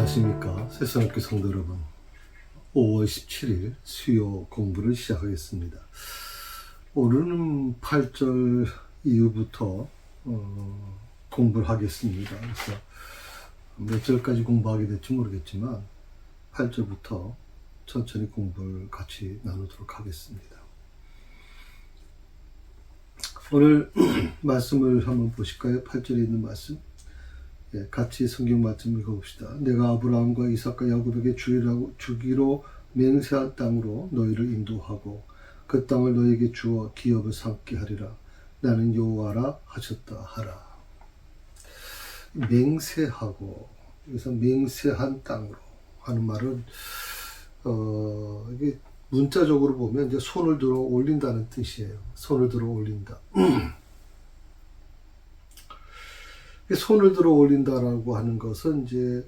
안녕하십니까 새삼학교 성도 여러분. 5월 17일 수요 공부를 시작하겠습니다. 오늘은 8절 이후부터 공부를 하겠습니다. 그래서 몇 절까지 공부하게 될지 모르겠지만 8절부터 천천히 공부를 같이 나누도록 하겠습니다. 오늘 말씀을 한번 보실까요? 8절에 있는 말씀. 같이 성경 말씀 읽어봅시다. 내가 아브라함과 이삭과 야곱에게 주기로 맹세한 땅으로 너희를 인도하고 그 땅을 너희에게 주어 기업을 삼게 하리라. 나는 여호와라 하셨다 하라. 맹세하고, 여기서 맹세한 땅으로 하는 말은 이게 문자적으로 보면 이제 손을 들어 올린다는 뜻이에요. 손을 들어 올린다. 손을 들어 올린다라고 하는 것은 이제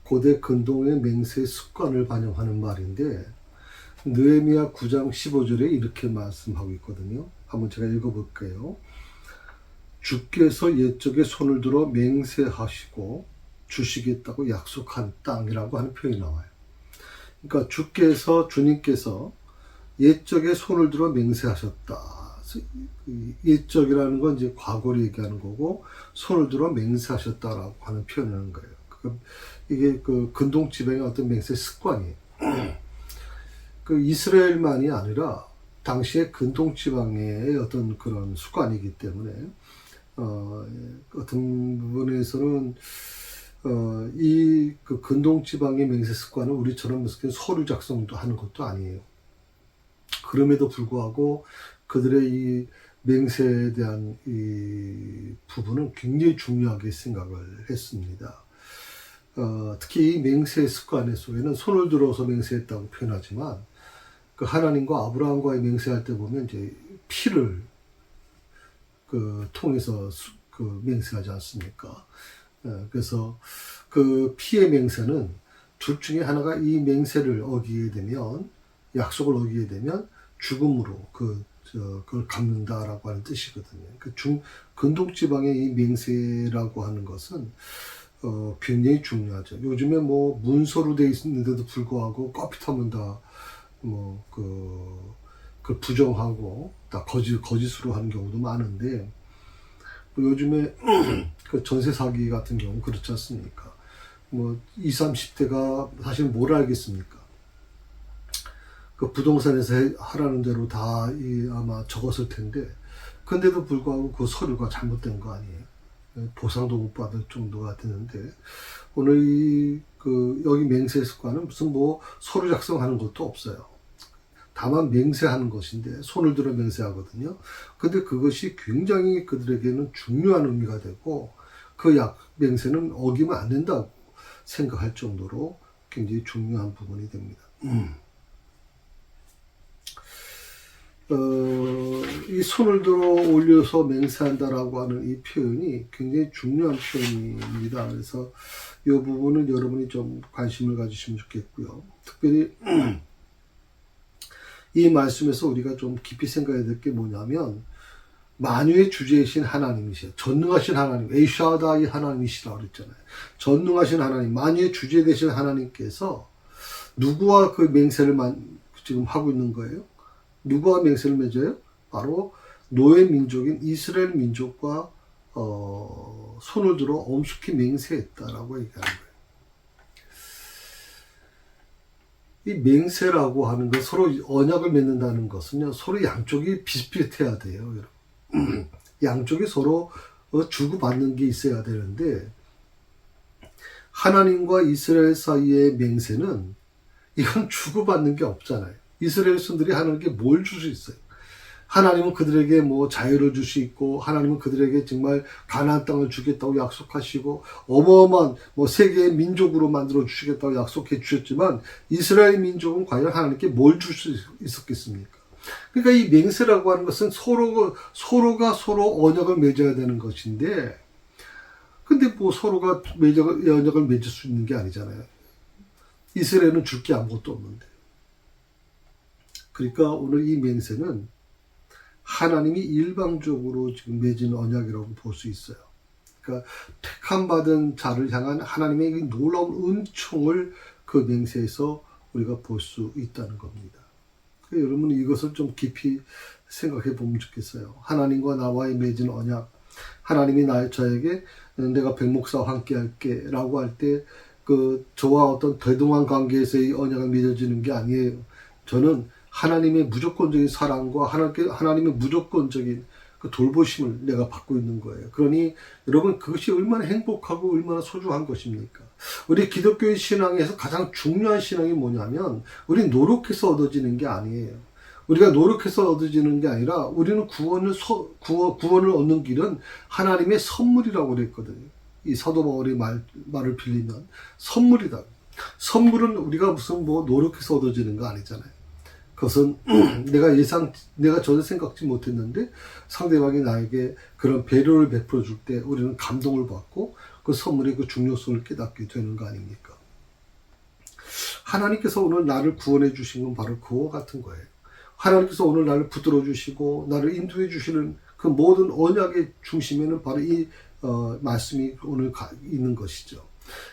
고대 근동의 맹세 습관을 반영하는 말인데, 느헤미야 9장 15절에 이렇게 말씀하고 있거든요. 한번 제가 읽어볼게요. 주께서 옛적에 손을 들어 맹세하시고 주시겠다고 약속한 땅이라고 하는 표현이 나와요. 그러니까 주님께서 옛적에 손을 들어 맹세하셨다. 옛적이라는 건 이제 과거를 얘기하는 거고, 손을 들어 맹세하셨다라고 하는 표현을 하는 거예요. 이게 그 근동 지방의 어떤 맹세 습관이에요. 그 이스라엘만이 아니라 당시의 근동 지방의 어떤 그런 습관이기 때문에 어떤 부분에서는 이 그 근동 지방의 맹세 습관은 우리처럼 무슨 서류 작성도 하는 것도 아니에요. 그럼에도 불구하고 그들의 이 맹세에 대한 이 부분은 굉장히 중요하게 생각을 했습니다. 특히 이 맹세 습관 속에는 손을 들어서 맹세했다고 표현하지만, 그 하나님과 아브라함과의 맹세할 때 보면 이제 피를 통해서 맹세하지 않습니까? 그래서 그 피의 맹세는 둘 중에 하나가 이 맹세를 어기게 되면, 약속을 어기게 되면 죽음으로 그걸 갚는다라고 하는 뜻이거든요. 근동 지방의 이 맹세라고 하는 것은 굉장히 중요하죠. 요즘에 뭐 문서로 되어 있는데도 불구하고 꺼핏하면 다 그 부정하고 다 거짓으로 하는 경우도 많은데, 요즘에 그 전세 사기 같은 경우 그렇지 않습니까? 20, 30대가 사실 뭘 알겠습니까? 그 부동산에서 하라는 대로 다 아마 적었을 텐데, 근데도 불구하고 그 서류가 잘못된 거 아니에요. 보상도 못 받을 정도가 되는데, 오늘 여기 맹세 습관은 무슨 서류 작성하는 것도 없어요. 다만 맹세하는 것인데, 손을 들어 맹세하거든요. 근데 그것이 굉장히 그들에게는 중요한 의미가 되고, 그 맹세는 어기면 안 된다고 생각할 정도로 굉장히 중요한 부분이 됩니다. 이 손을 들어 올려서 맹세한다라고 하는 이 표현이 굉장히 중요한 표현입니다. 그래서 이 부분은 여러분이 좀 관심을 가지시면 좋겠고요. 특별히 이 말씀에서 우리가 좀 깊이 생각해야 될 게 뭐냐면, 만유의 주제이신 하나님이세요. 전능하신 하나님, 에이샤다이 하나님이시라고 그랬잖아요. 전능하신 하나님, 만유의 주제 되신 하나님께서 누구와 그 맹세를 지금 하고 있는 거예요? 누구와 맹세를 맺어요? 바로 노예 민족인 이스라엘 민족과 손을 들어 엄숙히 맹세했다라고 얘기하는 거예요. 이 맹세라고 하는 것, 서로 언약을 맺는다는 것은요, 서로 양쪽이 비슷비슷해야 돼요. 양쪽이 서로 주고받는 게 있어야 되는데, 하나님과 이스라엘 사이의 맹세는 이건 주고받는 게 없잖아요. 이스라엘 신들이 하나님께 뭘 줄 수 있어요? 하나님은 그들에게 자유를 줄 수 있고, 하나님은 그들에게 정말 가나안 땅을 주겠다고 약속하시고, 어마어마한 세계의 민족으로 만들어 주시겠다고 약속해 주셨지만, 이스라엘 민족은 과연 하나님께 뭘 줄 수 있었겠습니까? 그러니까 이 맹세라고 하는 것은 서로가 서로 언약을 맺어야 되는 것인데, 근데 서로가 언약을 맺을 수 있는 게 아니잖아요. 이스라엘은 줄 게 아무것도 없는데. 그러니까 오늘 이 맹세는 하나님이 일방적으로 지금 맺은 언약이라고 볼 수 있어요. 그러니까 택함 받은 자를 향한 하나님의 이 놀라운 은총을 그 맹세에서 우리가 볼 수 있다는 겁니다. 여러분 이것을 좀 깊이 생각해 보면 좋겠어요. 하나님과 나와의 맺은 언약, 하나님이 저에게 내가 백목사와 함께 할게 라고 할 때 저와 어떤 대등한 관계에서의 언약을 맺어지는 게 아니에요. 저는 하나님의 무조건적인 사랑과 하나님의 무조건적인 그 돌보심을 내가 받고 있는 거예요. 그러니 여러분 그것이 얼마나 행복하고 얼마나 소중한 것입니까? 우리 기독교의 신앙에서 가장 중요한 신앙이 뭐냐면 우리 노력해서 얻어지는 게 아니에요. 우리가 노력해서 얻어지는 게 아니라 우리는 구원을 얻는 길은 하나님의 선물이라고 그랬거든요. 이 사도 바울의 말을 빌리면 선물이다. 선물은 우리가 무슨 노력해서 얻어지는 거 아니잖아요. 그것은 내가 전혀 생각지 못했는데 상대방이 나에게 그런 배려를 베풀어 줄 때 우리는 감동을 받고 그 선물의 그 중요성을 깨닫게 되는 거 아닙니까? 하나님께서 오늘 나를 구원해 주신 건 바로 그와 같은 거예요. 하나님께서 오늘 나를 붙들어 주시고 나를 인도해 주시는 그 모든 언약의 중심에는 바로 이 말씀이 오늘 있는 것이죠.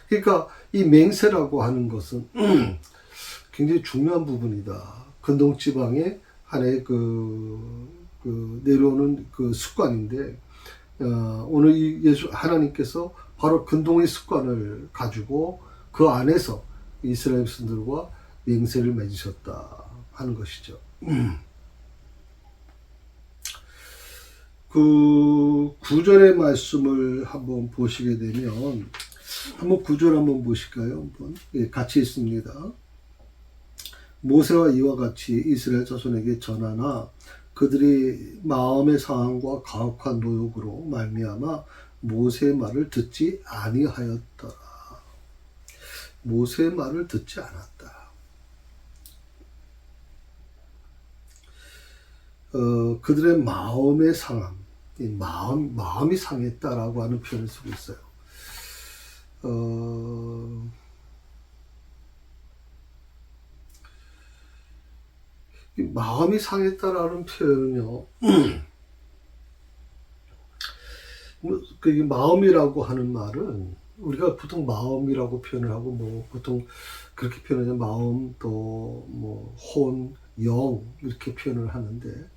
그러니까 이 맹세라고 하는 것은 굉장히 중요한 부분이다. 근동지방의 하나의 내려오는 그 습관인데, 오늘 하나님께서 바로 근동의 습관을 가지고 그 안에서 이스라엘 백성들과 맹세를 맺으셨다 하는 것이죠. 그 9절의 말씀을 한번 보시게 되면, 한번 9절 한번 보실까요? 한번. 예, 같이 있습니다. 모세와 이와 같이 이스라엘 자손에게 전하나 그들이 마음의 상함과 가혹한 노역으로 말미암아 모세의 말을 듣지 아니하였더라. 모세의 말을 듣지 않았다. 그들의 마음의 상함, 마음이 상했다라고 하는 표현을 쓰고 있어요. 마음이 상했다라는 표현은요, 마음이라고 하는 말은 우리가 보통 마음이라고 표현을 하고 보통 그렇게 표현하면 마음 또 혼, 영 이렇게 표현을 하는데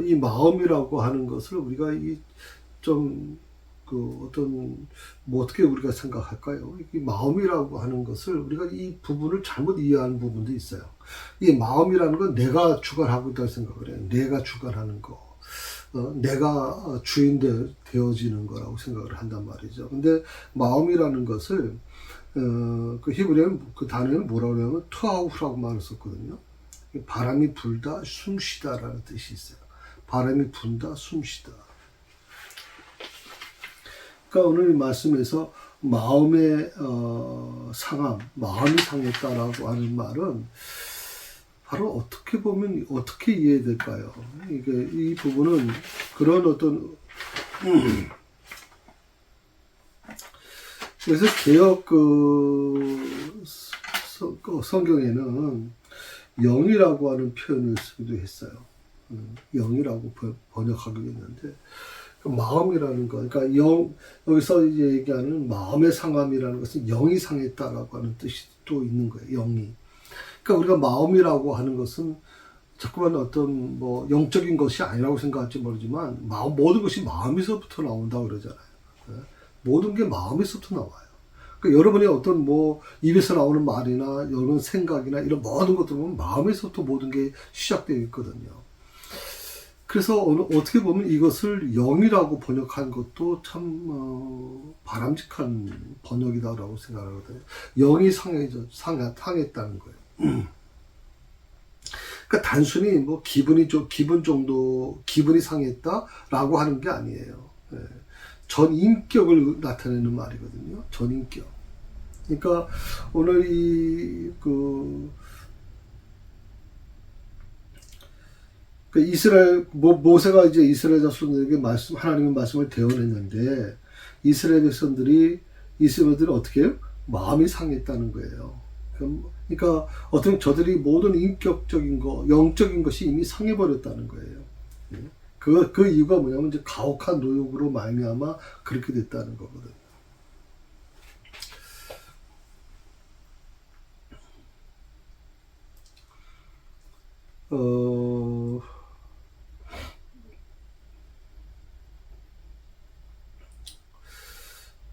이 마음이라고 하는 것을 우리가 어떻게 우리가 생각할까요? 이 마음이라고 하는 것을 우리가 이 부분을 잘못 이해하는 부분도 있어요. 이 마음이라는 건 내가 주관하고 있다고 생각을 해요. 내가 주관하는 거. 내가 주인 되어지는 거라고 생각을 한단 말이죠. 근데 마음이라는 것을, 그 히브리어는 그 단어는 뭐라고 하냐면, 투아우라고 말을 썼거든요. 바람이 불다, 숨쉬다라는 뜻이 있어요. 바람이 분다, 숨쉬다. 그러니까 오늘 말씀에서 마음의 상함, 마음이 상했다라고 하는 말은 바로 어떻게 보면 어떻게 이해될까요? 이 부분은 그런 어떤 그래서 개역 성경에는 영이라고 하는 표현을 쓰기도 했어요. 영이라고 번역하기도 했는데. 마음이라는 거, 그러니까 여기서 이제 얘기하는 마음의 상함이라는 것은 영이 상했다라고 하는 뜻이 또 있는 거예요, 영이. 그러니까 우리가 마음이라고 하는 것은 자꾸만 어떤 영적인 것이 아니라고 생각할지 모르지만, 모든 것이 마음에서부터 나온다고 그러잖아요. 모든 게 마음에서부터 나와요. 그러니까 여러분의 어떤 입에서 나오는 말이나 여러분 생각이나 이런 모든 것들 보면 마음에서부터 모든 게 시작되어 있거든요. 그래서 어떻게 보면 이것을 영이라고 번역한 것도 참 바람직한 번역이다라고 생각하거든요. 영이 상했다는 거예요. 그러니까 단순히 기분이 상했다라고 하는 게 아니에요. 전 인격을 나타내는 말이거든요. 전 인격. 그러니까 오늘 모세가 이제 이스라엘 자손들에게 하나님의 말씀을 대언했는데, 이스라엘 백성들이 어떻게 해요? 마음이 상했다는 거예요. 그러니까 저들이 모든 인격적인 영적인 것이 이미 상해버렸다는 거예요. 그 이유가 뭐냐면 이제 가혹한 노역으로 말미암아 그렇게 됐다는 거거든요.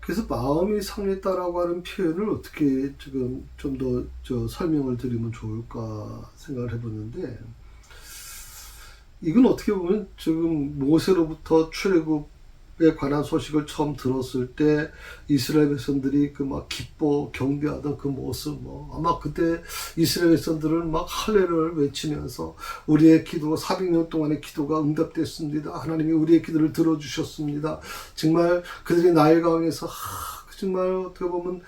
그래서 마음이 상했다라고 하는 표현을 어떻게 지금 좀 더 설명을 드리면 좋을까 생각을 해보는데, 이건 어떻게 보면 지금 모세로부터 출애굽에 관한 소식을 처음 들었을 때 이스라엘 백성들이 그 막 기뻐 경배하던 그 모습, 아마 그때 이스라엘 백성들은 막 할례를 외치면서 우리의 기도가 400년 동안의 기도가 응답됐습니다. 하나님이 우리의 기도를 들어주셨습니다. 정말 그들이 나일 강에서 정말 어떻게 보면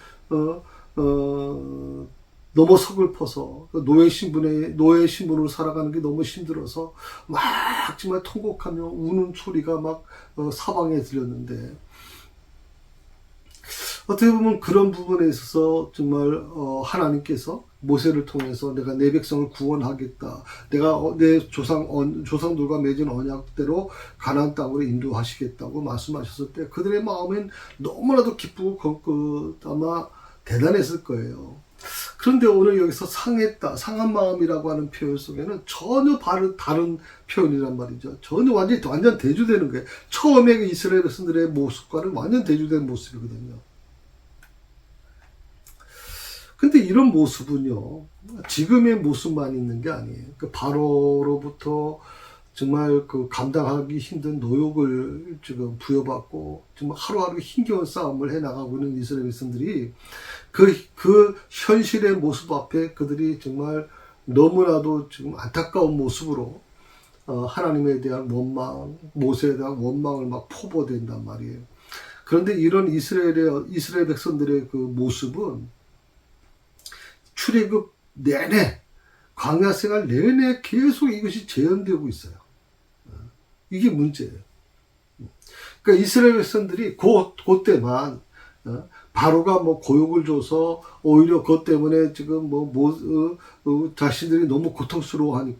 너무 서글퍼서 노예 신분으로 살아가는 게 너무 힘들어서 막 정말 통곡하며 우는 소리가 막 사방에 들렸는데, 어떻게 보면 그런 부분에 있어서 정말 하나님께서 모세를 통해서 내가 내 백성을 구원하겠다, 내가 내 조상들과 맺은 언약대로 가나안 땅으로 인도하시겠다고 말씀하셨을 때 그들의 마음엔 너무나도 기쁘고 아마 대단했을 거예요. 그런데 오늘 여기서 상한 마음이라고 하는 표현 속에는 전혀 다른 표현이란 말이죠. 전혀 완전 대조되는 거예요. 처음에 그 이스라엘 백성들의 모습과는 완전 대조된 모습이거든요. 근데 이런 모습은요, 지금의 모습만 있는 게 아니에요. 그 바로로부터 정말 그 감당하기 힘든 노역을 지금 부여받고 정말 하루하루 힘겨운 싸움을 해나가고 있는 이스라엘 백성들이 그 현실의 모습 앞에 그들이 정말 너무나도 지금 안타까운 모습으로 하나님에 대한 원망, 모세에 대한 원망을 막 포보된단 말이에요. 그런데 이런 이스라엘 백성들의 그 모습은 출애굽 내내, 광야 생활 내내 계속 이것이 재현되고 있어요. 이게 문제예요. 그러니까 이스라엘 백성들이 그때만 바로가 고욕을 줘서 오히려 그것 때문에 지금 자신들이 너무 고통스러우니까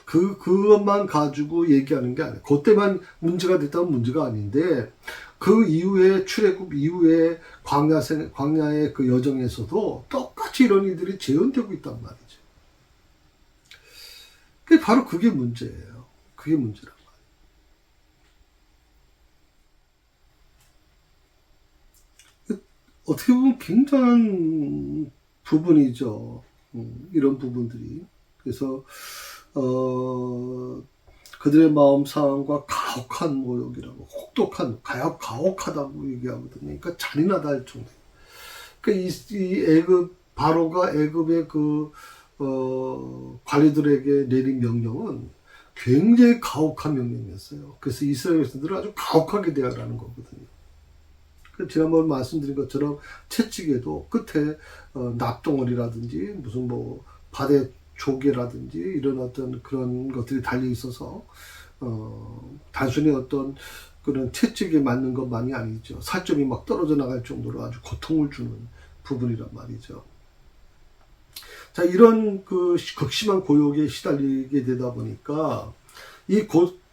그것만 가지고 얘기하는 게 아니에요. 그때만 문제가 됐다면 문제가 아닌데, 그 이후에 출애굽 이후에 광야의 그 여정에서도 똑같이 이런 일들이 재현되고 있단 말이죠. 바로 그게 문제예요. 그게 문제란 말이에요. 어떻게 보면 굉장한 부분이죠. 이런 부분들이. 그래서 그들의 마음 상함과 가혹한 모욕이라고, 혹독한, 가혹하다고 얘기하거든요. 그러니까 잔인하다 할 정도. 그러니까 바로가 애굽의 관리들에게 내린 명령은 굉장히 가혹한 명령이었어요. 그래서 이스라엘 백성들을 아주 가혹하게 대하라는 거거든요. 지난번 말씀드린 것처럼 채찍에도 끝에 납덩어리라든지 무슨 바대 조개라든지 이런 어떤 그런 것들이 달려 있어서 단순히 어떤 그런 채찍에 맞는 것만이 아니죠. 살점이 막 떨어져 나갈 정도로 아주 고통을 주는 부분이란 말이죠. 자, 이런 그 극심한 고욕에 시달리게 되다 보니까 이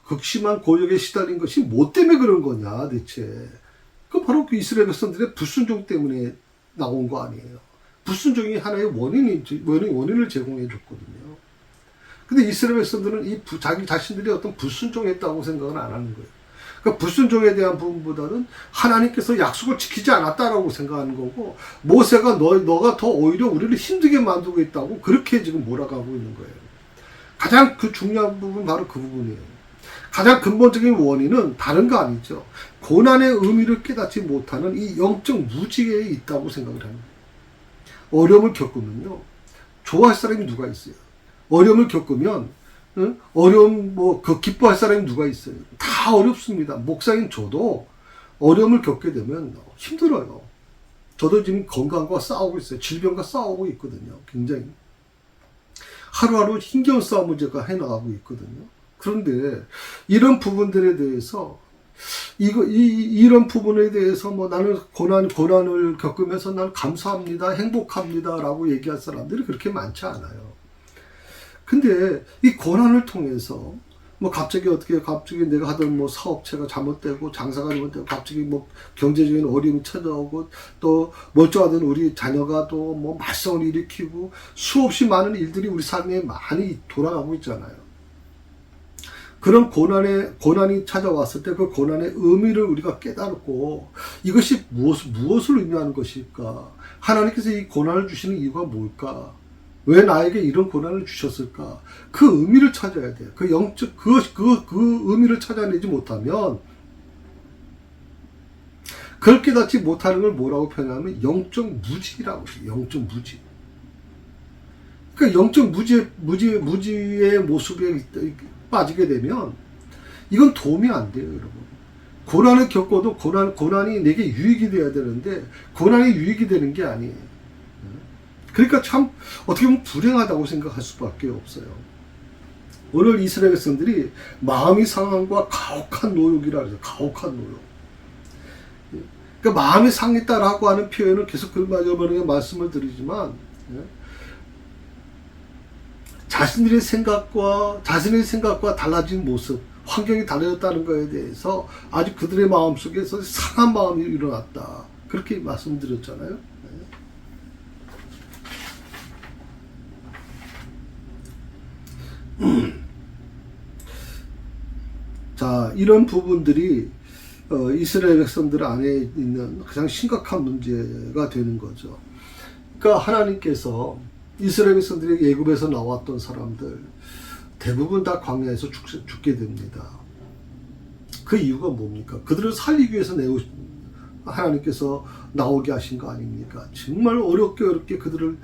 극심한 고욕에 시달린 것이 뭐 때문에 그런 거냐 대체. 바로 그 이스라엘 백성들의 불순종 때문에 나온 거 아니에요. 불순종이 하나의 원인을 제공해 줬거든요. 근데 이스라엘 백성들은 자기 자신들이 어떤 불순종했다고 생각은 안 하는 거예요. 그러니까 불순종에 대한 부분보다는 하나님께서 약속을 지키지 않았다라고 생각하는 거고, 모세가 너가 더 오히려 우리를 힘들게 만들고 있다고 그렇게 지금 몰아가고 있는 거예요. 가장 그 중요한 부분 바로 그 부분이에요. 가장 근본적인 원인은 다른 거 아니죠. 고난의 의미를 깨닫지 못하는 이 영적 무지개에 있다고 생각을 합니다. 어려움을 겪으면요, 좋아할 사람이 누가 있어요? 어려움을 겪으면 기뻐할 사람이 누가 있어요? 다 어렵습니다. 목사인 저도 어려움을 겪게 되면 힘들어요. 저도 지금 건강과 싸우고 있어요. 질병과 싸우고 있거든요. 굉장히 하루하루 힘겨운 싸움을 제가 해나가고 있거든요. 그런데 이런 부분들에 대해서 이런 부분에 대해서 나는 고난을 겪으면서 난 감사합니다, 행복합니다라고 얘기할 사람들이 그렇게 많지 않아요. 근데 이 고난을 통해서 뭐 갑자기 내가 하던 뭐 사업체가 잘못되고 장사가 잘못되고 갑자기 뭐 경제적인 어려움이 찾아오고 또 멀쩡하던 우리 자녀가 또 뭐 말썽을 일으키고 수없이 많은 일들이 우리 삶에 많이 돌아가고 있잖아요. 그런 고난이 찾아왔을 때 그 고난의 의미를 우리가 깨달고 이것이 무엇을 의미하는 것일까? 하나님께서 이 고난을 주시는 이유가 뭘까? 왜 나에게 이런 고난을 주셨을까? 그 의미를 찾아야 돼요. 그 의미를 찾아내지 못하면, 그걸 깨닫지 못하는 걸 뭐라고 표현하면 영적 무지라고 해요. 영적 무지. 그러니까 영적 무지의 모습에 빠지게 되면 이건 도움이 안 돼요, 여러분. 고난을 겪어도 고난이 내게 유익이 돼야 되는데 고난이 유익이 되는 게 아니에요. 그러니까 참 어떻게 보면 불행하다고 생각할 수밖에 없어요. 오늘 이스라엘 백성들이 마음이 상함과 가혹한 노역이라 그래요. 가혹한 노역. 그러니까 마음이 상했다라고 하는 표현을 계속 그마저번에 말씀을 드리지만 자신의 생각과 달라진 모습, 환경이 달라졌다는 것에 대해서 아주 그들의 마음속에서 상한 마음이 일어났다. 그렇게 말씀드렸잖아요. 자, 이런 부분들이 이스라엘 백성들 안에 있는 가장 심각한 문제가 되는 거죠. 그러니까 하나님께서 이스라엘 백성들이 애굽에서 나왔던 사람들 대부분 다 광야에서 죽게 됩니다. 그 이유가 뭡니까? 그들을 살리기 위해서 하나님께서 나오게 하신 거 아닙니까? 정말 어렵게 그들을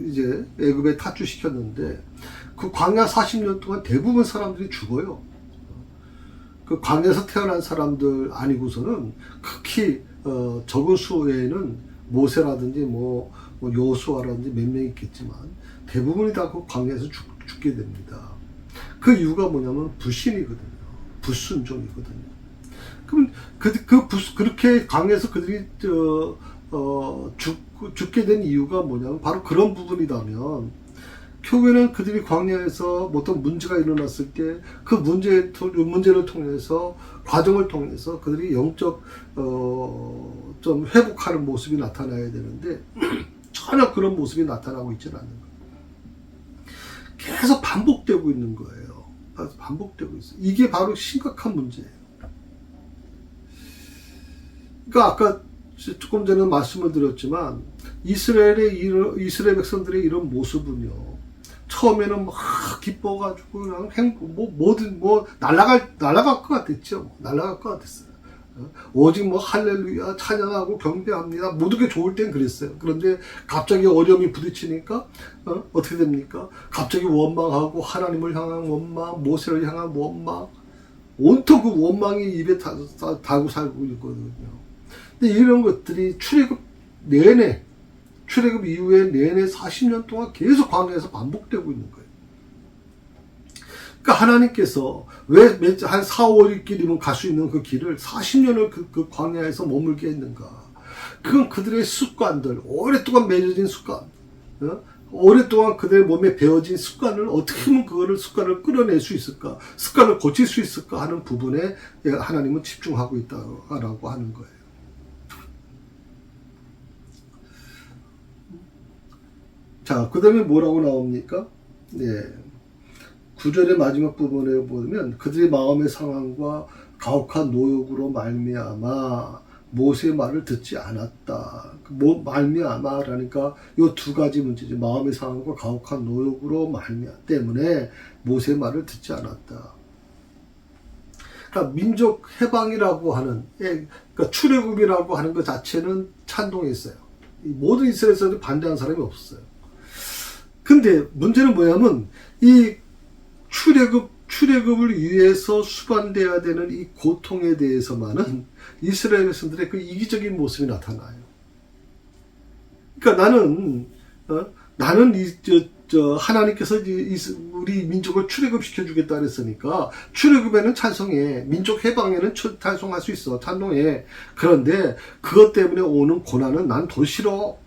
이제 애굽에 탈주시켰는데 그 광야 40년 동안 대부분 사람들이 죽어요. 그 광야에서 태어난 사람들 아니고서는 극히 적은 수 외에는 모세라든지 뭐 여호수아라든지 몇 명 있겠지만 대부분이 다 그 광야에서 죽게 됩니다. 그 이유가 뭐냐면 불신이거든요. 불순종이거든요. 그럼 그렇게 광야에서 그들이 죽게 된 이유가 뭐냐면 바로 그런 부분이라면 교회는 그들이 광야에서 어떤 문제가 일어났을 때 그 문제를 통해서 과정을 통해서 그들이 영적 좀 회복하는 모습이 나타나야 되는데 전혀 그런 모습이 나타나고 있지는 않는 거예요. 계속 반복되고 있는 거예요. 반복되고 있어요. 이게 바로 심각한 문제예요. 그러니까 아까 조금 전에 말씀을 드렸지만 이스라엘 백성들의 이런 모습은요. 처음에는 막 기뻐가지고 그냥 날아갈 것 같았죠. 날아갈 것 같았어요. 오직 뭐 할렐루야 찬양하고 경배합니다. 모든 게 좋을 땐 그랬어요. 그런데 갑자기 어려움이 부딪히니까 어떻게 됩니까? 갑자기 원망하고 하나님을 향한 원망, 모세를 향한 원망, 온통 그 원망이 입에 달고 살고 있거든요. 근데 이런 것들이 출애굽 이후에 내내 40년 동안 계속 광야에서 반복되고 있는 거예요. 그러니까 하나님께서 왜 한 4, 5일길이면 갈 수 있는 그 길을 40년을 그 광야에서 머물게 했는가? 그건 그들의 습관들, 오랫동안 맺어진 습관, 오랫동안 그들의 몸에 배어진 습관을 어떻게 하면 습관을 끌어낼 수 있을까? 습관을 고칠 수 있을까? 하는 부분에 하나님은 집중하고 있다라고 하는 거예요. 자, 그 다음에 뭐라고 나옵니까? 네. 9절의 마지막 부분에 보면 그들의 마음의 상황과 가혹한 노역으로 말미암아 모세의 말을 듣지 않았다. 말미암아라니까 이 두 가지 문제죠. 마음의 상황과 가혹한 노역으로 때문에 모세의 말을 듣지 않았다. 그러니까 민족 해방이라고 하는, 그러니까 출애굽이라고 하는 것 자체는 찬동했어요. 모든 이스라엘에서 반대하는 사람이 없었어요. 근데 문제는 뭐냐면 이 출애굽을 위해서 수반돼야 되는 이 고통에 대해서만은 이스라엘 백성들의 그 이기적인 모습이 나타나요. 그러니까 나는 하나님께서 우리 민족을 출애굽시켜 주겠다 그랬으니까 출애굽에는 찬성해, 민족 해방에는 찬송할 수 있어, 찬동해. 그런데 그것 때문에 오는 고난은 난 더 싫어.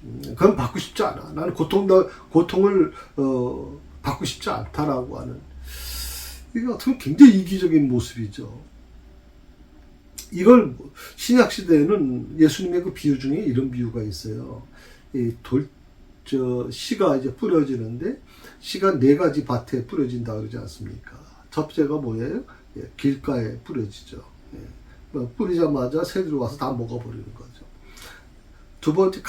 그건 받고 싶지 않아. 나는 고통을 받고 싶지 않다라고 하는, 이게 어떻게 보면 굉장히 이기적인 모습이죠. 이걸 신약 시대에는 예수님의 그 비유 중에 이런 비유가 있어요. 씨가 이제 뿌려지는데, 씨가 4가지 밭에 뿌려진다 그러지 않습니까? 첫째가 뭐예요? 길가에 뿌려지죠. 뿌리자마자 새들이 와서 다 먹어버리는 거죠. 두 번째,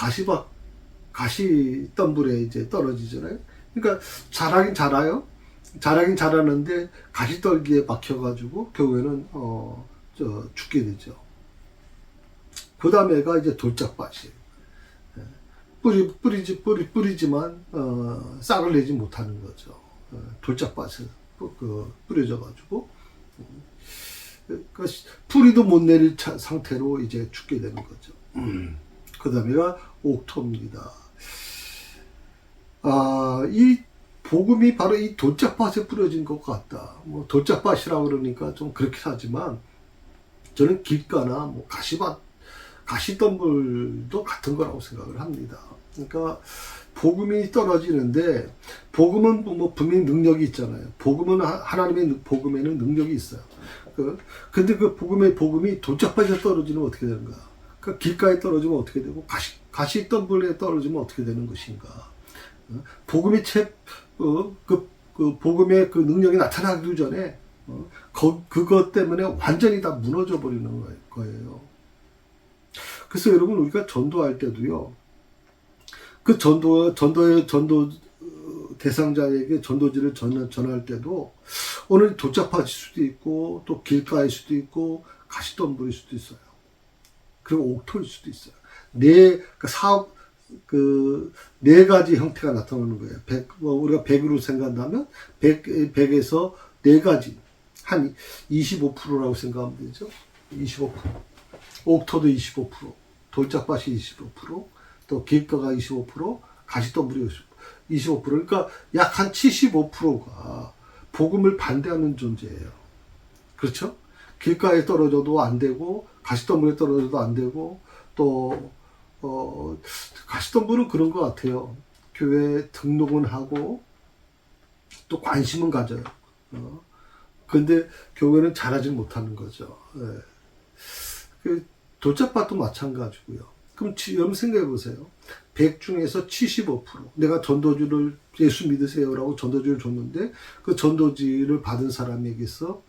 가시덤불에 이제 떨어지잖아요. 그러니까 자라긴 자라요. 자라긴 자라는데 가시떨기에 막혀가지고 결국에는 죽게 되죠. 그 다음에가 이제 돌짝밭이에요. 뿌리지만 싹을 내지 못하는 거죠. 돌짝밭에 뿌려져가지고 뿌리도 못 내릴 상태로 이제 죽게 되는 거죠. 그 다음에가 옥토입니다. 이 복음이 바로 이 돌짝밭에 뿌려진 것 같다. 뭐 돌짝밭이라고 그러니까 좀 그렇긴 하지만 저는 길가나 뭐 가시덤불도 같은 거라고 생각을 합니다. 그러니까 복음이 떨어지는데, 복음은 뭐 분명히 능력이 있잖아요. 복음은 하나님의 복음에는 능력이 있어요. 근데 그 복음이 돌짝밭에 떨어지면 어떻게 되는가? 그 길가에 떨어지면 어떻게 되고 가시덤불에 떨어지면 어떻게 되는 것인가? 복음이 그 복음의 그 능력이 나타나기 전에 그것 때문에 완전히 다 무너져 버리는 거예요. 그래서 여러분, 우리가 전도할 때도요, 그 전도 대상자에게 전도지를 전할 때도 오늘 돌짝밭일 수도 있고 또 길가일 수도 있고 가시덤불일 수도 있어요. 그리고 옥토일 수도 있어요. 네 가지 형태가 나타나는 거예요. 우리가 100으로 생각한다면 100에서 4가지, 한 25%라고 생각하면 되죠. 25%. 옥토도 25%, 돌짝밭이 25%, 또 길가가 25%, 가시덤불이 25%. 그러니까 약 한 75%가 복음을 반대하는 존재예요. 그렇죠? 길가에 떨어져도 안 되고, 가시덤불에 떨어져도 안 되고, 또 가시덤불은 그런 것 같아요. 교회에 등록은 하고 또 관심은 가져요. 근데 교회는 잘하지 못하는 거죠. 그 돌짝밭도 마찬가지고요. 그럼 여러분 생각해 보세요. 100 중에서 75%, 내가 전도지를 예수 믿으세요라고 전도지를 줬는데 그 전도지를 받은 사람에게서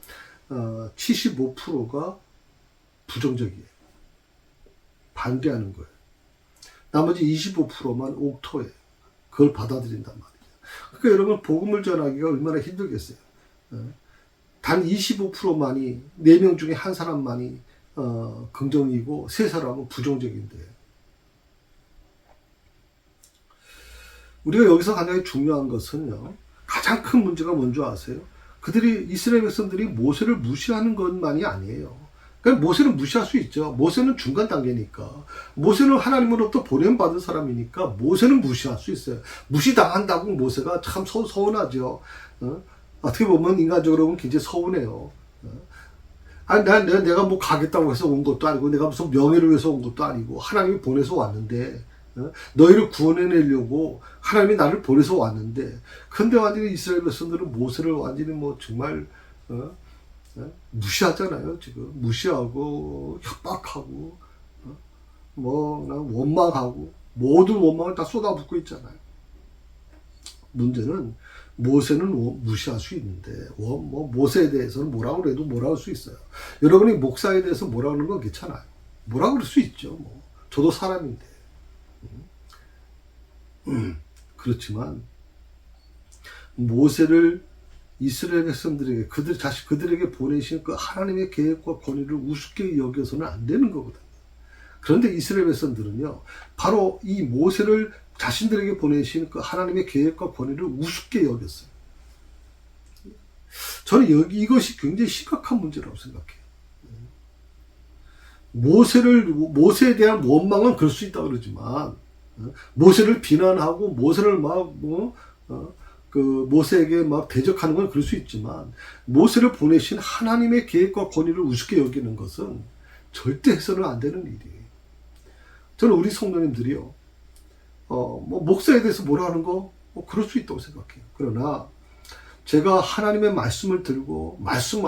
75%가 부정적이에요. 반대하는 거예요. 나머지 25%만 옥토예요. 그걸 받아들인단 말이에요. 그러니까 여러분, 복음을 전하기가 얼마나 힘들겠어요. 단 25%만이, 4명 중에 한 사람만이 긍정이고 3사람은 부정적인데, 우리가 여기서 가장 중요한 것은요, 가장 큰 문제가 뭔지 아세요? 이스라엘 백성들이 모세를 무시하는 것만이 아니에요. 그러니까 모세는 무시할 수 있죠. 모세는 중간 단계니까. 모세는 하나님으로부터 보냄받은 사람이니까 모세는 무시할 수 있어요. 무시당한다고 모세가 참 서운하죠. 어떻게 보면 인간적으로 보면 굉장히 서운해요. 내가 뭐 가겠다고 해서 온 것도 아니고, 내가 무슨 명예를 위해서 온 것도 아니고, 하나님이 보내서 왔는데, 너희를 구원해내려고 하나님이 나를 보내서 왔는데, 근데 완전히 이스라엘 백성들은 모세를 완전히 뭐 정말 무시하잖아요. 지금 무시하고 협박하고 원망하고 모든 원망을 다 쏟아붓고 있잖아요. 문제는 모세는 무시할 수 있는데 모세에 대해서는 뭐라고 해도 뭐라고 할 수 있어요. 여러분이 목사에 대해서 뭐라고 하는 건 괜찮아요. 뭐라고 그럴 수 있죠. 저도 사람인데. 그렇지만 모세를 이스라엘 백성들에게 그들에게 보내신 그 하나님의 계획과 권위를 우습게 여겨서는 안 되는 거거든요. 그런데 이스라엘 백성들은요, 바로 이 모세를 자신들에게 보내신 그 하나님의 계획과 권위를 우습게 여겼어요. 저는 이것이 굉장히 심각한 문제라고 생각해요. 모세에 대한 원망은 그럴 수 있다 그러지만, 모세를 비난하고 모세를 모세에게 대적하는 건 그럴 수 있지만, 모세를 보내신 하나님의 계획과 권위를 우습게 여기는 것은 절대 해서는 안 되는 일이에요. 저는 우리 성도님들이요, 뭐 목사에 대해서 뭐라 하는 거 그럴 수 있다고 생각해요. 그러나 제가 하나님의 말씀을 들고 말씀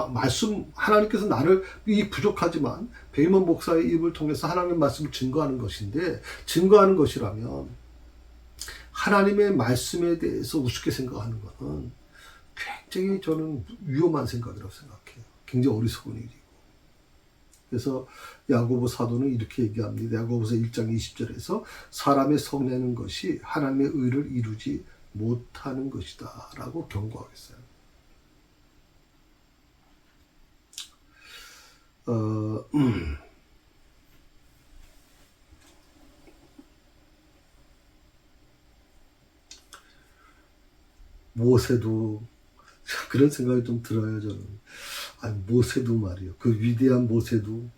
하나님께서 나를 이 부족하지만 백임원 목사의 입을 통해서 하나님의 말씀을 증거하는 것인데, 증거하는 것이라면 하나님의 말씀에 대해서 우습게 생각하는 것은 굉장히 저는 위험한 생각이라고 생각해요. 굉장히 어리석은 일이고. 그래서 야고보 사도는 이렇게 얘기합니다. 야고보서 1장 20절에서 사람의 성내는 것이 하나님의 의를 이루지 못하는 것이다 라고 경고하겠어요. 모세도 그런 생각이 좀 들어요. 저는 모세도 말이요, 그 위대한 모세도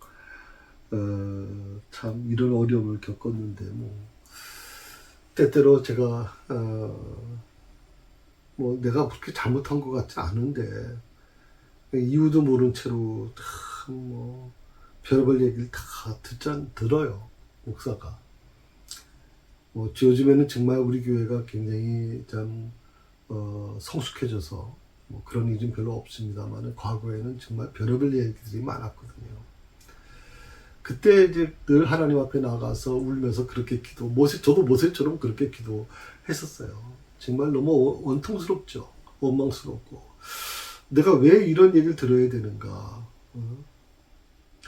참 이런 어려움을 겪었는데, 뭐 때때로 제가 뭐 내가 그렇게 잘못한 것 같지 않은데 이유도 모른 채로 뭐 별의별 얘기를 다 들어요, 목사가. 뭐 요즘에는 정말 우리 교회가 굉장히 참 성숙해져서 뭐 그런 일은 별로 없습니다만, 과거에는 정말 별의별 얘기들이 많았거든요. 그때 이제 늘 하나님 앞에 나가서 울면서 그렇게 저도 모세처럼 그렇게 기도했었어요. 정말 너무 원통스럽죠. 원망스럽고, 내가 왜 이런 얘기를 들어야 되는가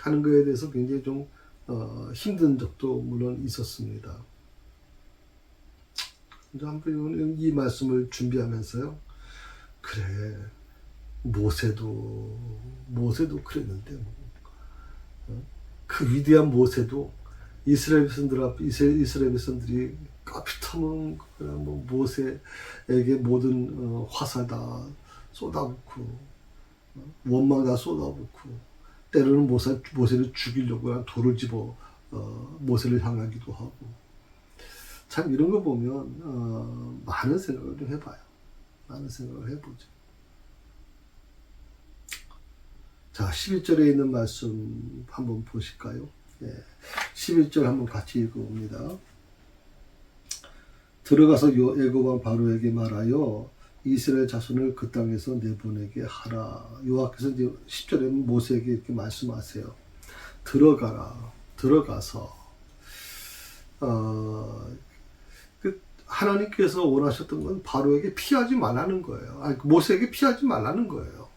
하는 거에 대해서 굉장히 좀 힘든 적도 물론 있었습니다. 한번 이 말씀을 준비하면서요, 그래, 모세도 그랬는데 그 위대한 모세도 이스라엘 백성들이 까피타면 그냥 뭐 모세에게 모든 화살 다 쏟아붓고 원망 다 쏟아붓고, 때로는 모세를 죽이려고 그냥 돌을 집어 모세를 향하기도 하고. 참 이런 거 보면 많은 생각을 좀 해봐요. 많은 생각을 해보죠. 자, 11절에 있는 말씀 한번 보실까요? 11절 한번 같이 읽어봅니다. 들어가서 애굽 왕 바로에게 말하여 이스라엘 자손을 그 땅에서 내보내게 하라. 여호와께서 이제 10절에 모세에게 이렇게 말씀하세요. 들어가서 하나님께서 원하셨던 건 바로에게 피하지 말라는 거예요. 모세에게 피하지 말라는 거예요.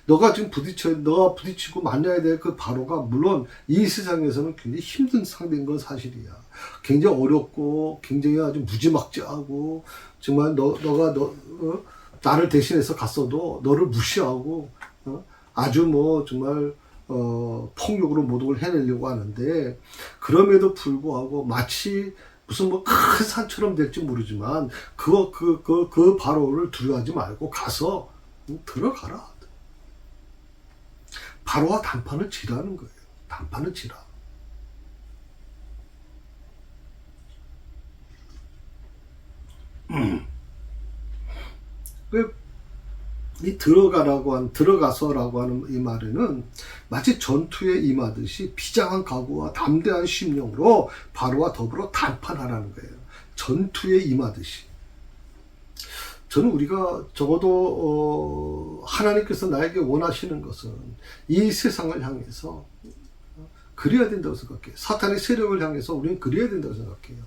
너가 부딪히고 만나야 될 그 바로가 물론 이 세상에서는 굉장히 힘든 상대인 건 사실이야. 굉장히 어렵고 굉장히 아주 무지막지하고, 정말 나를 대신해서 갔어도 너를 무시하고 아주 뭐 정말 폭력으로 모든 걸 해내려고 하는데, 그럼에도 불구하고 마치 무슨 뭐 큰 산처럼 될지 모르지만 그 바로를 두려워하지 말고 가서 들어가라. 바로와 단판을 치라는 거예요. 단판을 치라. 이 들어가서라고 하는 이 말에는 마치 전투에 임하듯이 비장한 각오와 담대한 심령으로 바로와 더불어談판하라는 거예요. 전투에 임하듯이. 저는 우리가 적어도 하나님께서 나에게 원하시는 것은 이 세상을 향해서 그래야 된다고 생각해요. 사탄의 세력을 향해서 우리는 그래야 된다고 생각해요.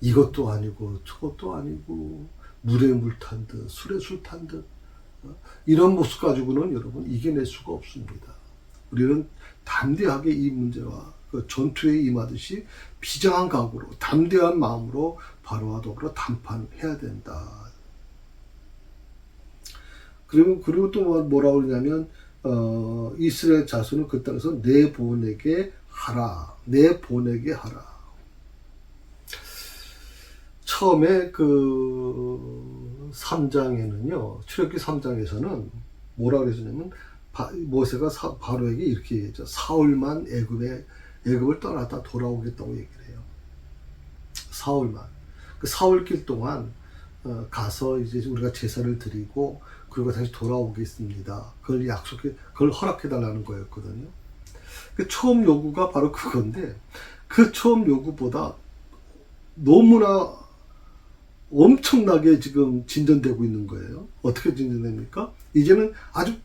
이것도 아니고 저것도 아니고 물에 물 탄 듯 술에 술 탄 듯 이런 모습 가지고는 여러분 이겨낼 수가 없습니다. 우리는 담대하게 이 문제와 그 전투에 임하듯이 비장한 각오로 담대한 마음으로 바로와 더불어談판해야 된다. 그리고 또 뭐라고 그러냐면 이스라엘 자손을 그 땅에서 내보내게 하라. 처음에 그 3장에는요, 출애굽기 3장에서는 뭐라 그랬냐면 모세가 바로에게 이렇게 얘기했죠. 사흘만 애굽을 떠났다 돌아오겠다고 얘기를 해요. 사흘만. 그 사흘길 동안 가서 이제 우리가 제사를 드리고 그리고 다시 돌아오겠습니다. 그걸 허락해 달라는 거였거든요. 그 처음 요구가 바로 그건데, 그 처음 요구보다 너무나 엄청나게 지금 진전되고 있는 거예요. 어떻게 진전됩니까? 이제는 아주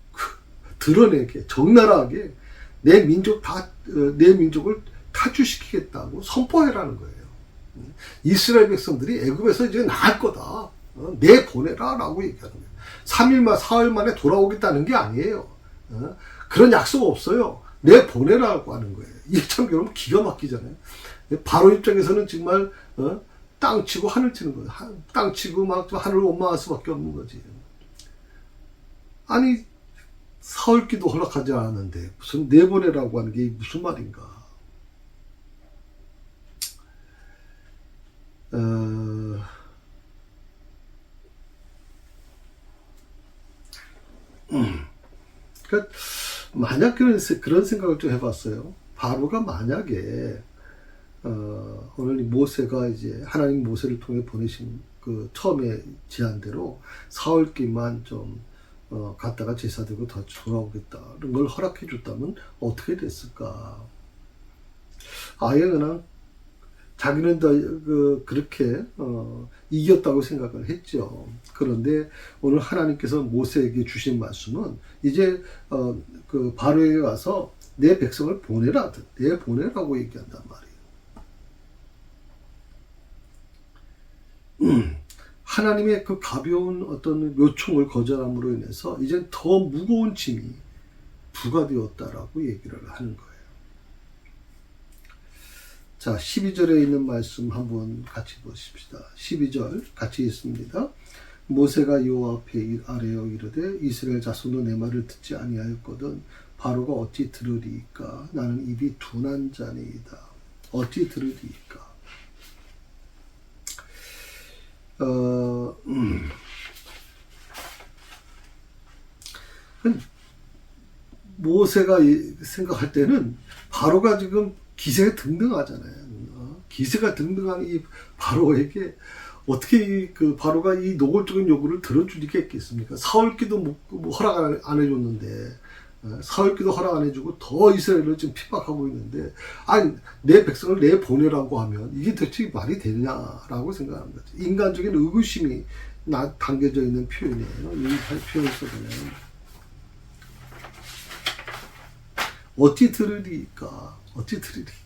드러내게, 적나라하게 내 민족을 타주시키겠다고 선포해라는 거예요. 이스라엘 백성들이 애굽에서 이제 나갈 거다. 내보내라 라고 얘기하는 거예요. 3일만 4일 만에 돌아오겠다는 게 아니에요. 그런 약속 없어요. 내보내라고 하는 거예요. 이게 참 여러분 기가 막히잖아요. 바로 입장에서는 정말 땅 치고 하늘 치는 거예요. 땅 치고 막 하늘을 원망할 수밖에 없는 거지. 아니 사흘기도 허락하지 않았는데 무슨 내보내라고 하는 게 무슨 말인가. 그러니까 만약 그런 생각을 좀 해봤어요. 바로가 만약에 오늘 모세가 이제 하나님 모세를 통해 보내신 그 처음에 제안대로 사흘기만 좀 갔다가 제사되고 더 돌아오겠다는 걸 허락해 줬다면 어떻게 됐을까? 아예 그냥 자기는 더 그렇게 이겼다고 생각을 했죠. 그런데 오늘 하나님께서 모세에게 주신 말씀은 이제 그 바로에게 가서 내 백성을 보내라고 얘기한단 말이에요. 하나님의 그 가벼운 어떤 요청을 거절함으로 인해서 이제 더 무거운 짐이 부과되었다라고 얘기를 하는 거예요. 자, 12절에 있는 말씀 한번 같이 보십시다. 12절 같이 읽습니다. 모세가 여호와 앞에 아뢰어 이르되 이스라엘 자손도 내 말을 듣지 아니하였거든 바로가 어찌 들으리이까? 나는 입이 둔한 자니이다. 어찌 들으리이까? 모세가 생각할 때는 바로가 지금 기세가 등등하잖아요. 기세가 등등한 이 바로에게 어떻게 그 바로가 이 노골적인 요구를 들어주겠습니까? 사흘기도 허락 안 해줬는데, 사흘기도 허락 안 해주고 더 이스라엘을 지금 핍박하고 있는데, 아니 내 백성을 내보내라고 하면 이게 대체 말이 되냐라고 생각하는 거죠. 인간적인 의구심이 담겨져 있는 표현이에요. 이 표현을 써보면 어찌 들으리까? 어찌 들으리까?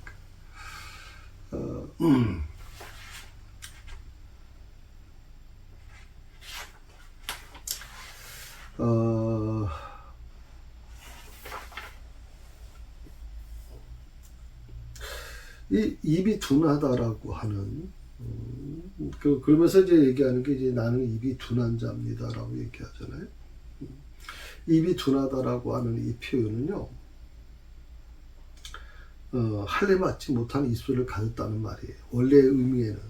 이 입이 둔하다라고 하는 그러면서 이제 얘기하는 게 이제 나는 입이 둔한 자입니다라고 얘기하잖아요. 입이 둔하다라고 하는 이 표현은요. 할례 받지 못한 입술을 가졌다는 말이에요. 원래 의미에는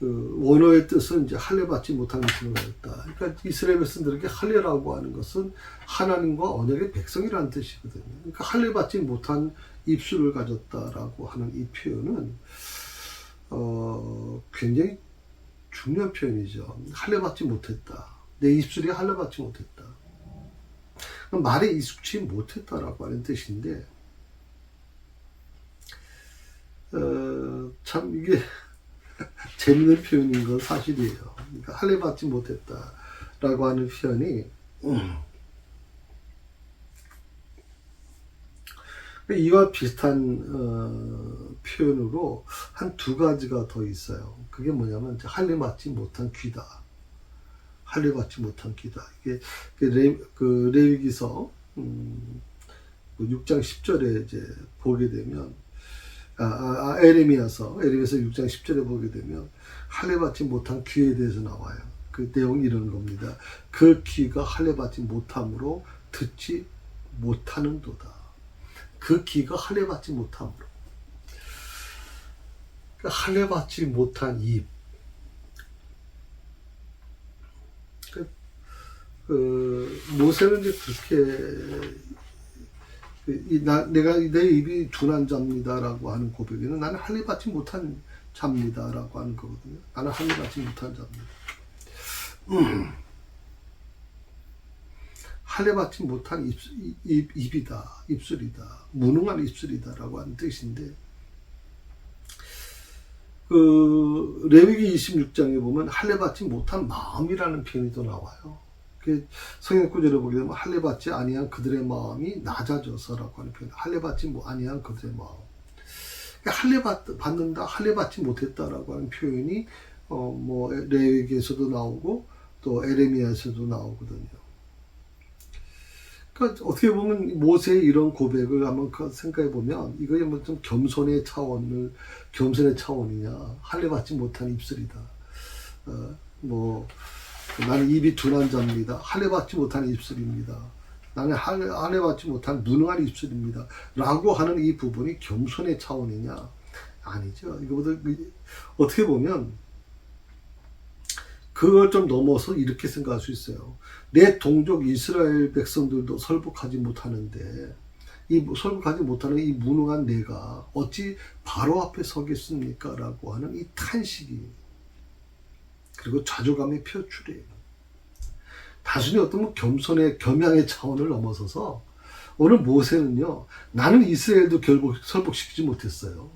그 원어의 뜻은 이제 할례 받지 못한 입술을 가졌다. 그러니까 이스라엘 백성들에게 할례라고 하는 것은 하나님과 언약의 백성이라는 뜻이거든요. 그러니까 할례 받지 못한 입술을 가졌다라고 하는 이 표현은 굉장히 중요한 표현이죠. 할례 받지 못했다. 내 입술이 할례 받지 못했다. 말에 익숙치 못했다라고 하는 뜻인데, 참 이게 재밌는 표현인 건 사실이에요. 그러니까 할례 받지 못했다라고 하는 표현이 이와 비슷한 표현으로 한 두 가지가 더 있어요. 그게 뭐냐면 할례 받지 못한 귀다. 할례 받지 못한 귀다. 이게 레위기서 6장 10절에 이제 보게 되면 에레미야서 6장 10절에 보게 되면 할례 받지 못한 귀에 대해서 나와요. 그 내용이 이런 겁니다. 그 귀가 할례 받지 못함으로 듣지 못하는도다. 그 귀가 할례 받지 못함으로. 그러니까 할례 받지 못한 입. 모세는 이제 그렇게 내가 내 입이 둔한 자입니다라고 하는 고백에는 나는 할례 받지 못한 자입니다라고 하는 거거든요. 나는 할례 받지 못한 자입니다. 할례받지 못한 입이다, 입술이다, 무능한 입술이다라고 하는 뜻인데, 그 레위기 26장에 보면 할례받지 못한 마음이라는 표현이 또 나와요. 성경 구절을 보게 되면 할례받지 아니한 그들의 마음이 낮아져서라고 하는 표현. 할례받지 아니한 그들의 마음. 할례받는다, 할례받지 못했다라고 하는 표현이 레위기에서도 나오고 또 에레미야에서도 나오거든요. 그러니까 어떻게 보면 모세의 이런 고백을 한번 생각해 보면 이거에 뭐 좀 겸손의 차원이냐, 할례받지 못한 입술이다. 나는 입이 둔한 자입니다. 할례받지 못한 입술입니다. 나는 할례받지 못한 무능한 입술입니다. 라고 하는 이 부분이 겸손의 차원이냐? 아니죠. 이거보다 어떻게 보면 그걸 좀 넘어서 이렇게 생각할 수 있어요. 내 동족 이스라엘 백성들도 설복하지 못하는데 설복하지 못하는 이 무능한 내가 어찌 바로 앞에 서겠습니까? 라고 하는 이 탄식이, 그리고 좌절감의 표출이에요. 단순히 어떤 겸손의 겸양의 차원을 넘어서서 오늘 모세는요, 나는 이스라엘도 결국 설복시키지 못했어요.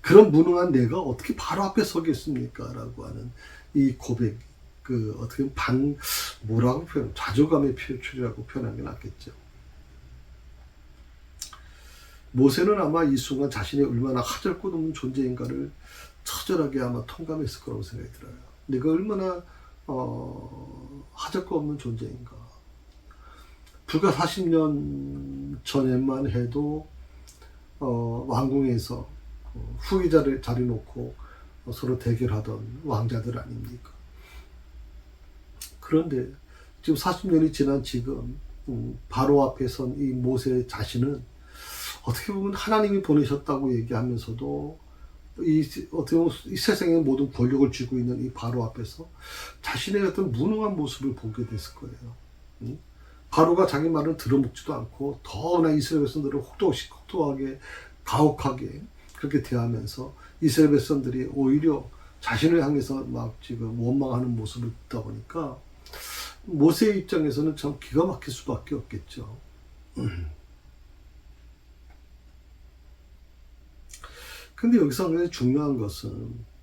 그런 무능한 내가 어떻게 바로 앞에 서겠습니까? 라고 하는 이 고백, 어떻게 보면 좌절감의 표출이라고 표현하는 게 낫겠죠. 모세는 아마 이 순간 자신이 얼마나 하잘것없는 존재인가를 처절하게 아마 통감했을 거라고 생각이 들어요. 내가 얼마나 하잘것없는 존재인가. 불과 40년 전에만 해도 왕궁에서 후계자를 자리 놓고 서로 대결하던 왕자들 아닙니까? 그런데 지금 40년이 지난 지금 바로 앞에 선 이 모세 자신은 어떻게 보면 하나님이 보내셨다고 얘기하면서도 어떻게 보면 이 세상의 모든 권력을 쥐고 있는 이 바로 앞에서 자신의 어떤 무능한 모습을 보게 됐을 거예요. 바로가 자기 말을 들어먹지도 않고 더나 이스라엘 백성들을 혹독하게 가혹하게 그렇게 대하면서 이스라엘 백성들이 오히려 자신을 향해서 막 지금 원망하는 모습을 듣다 보니까 모세의 입장에서는 참 기가 막힐 수밖에 없겠죠. 근데 여기서 굉장히 중요한 것은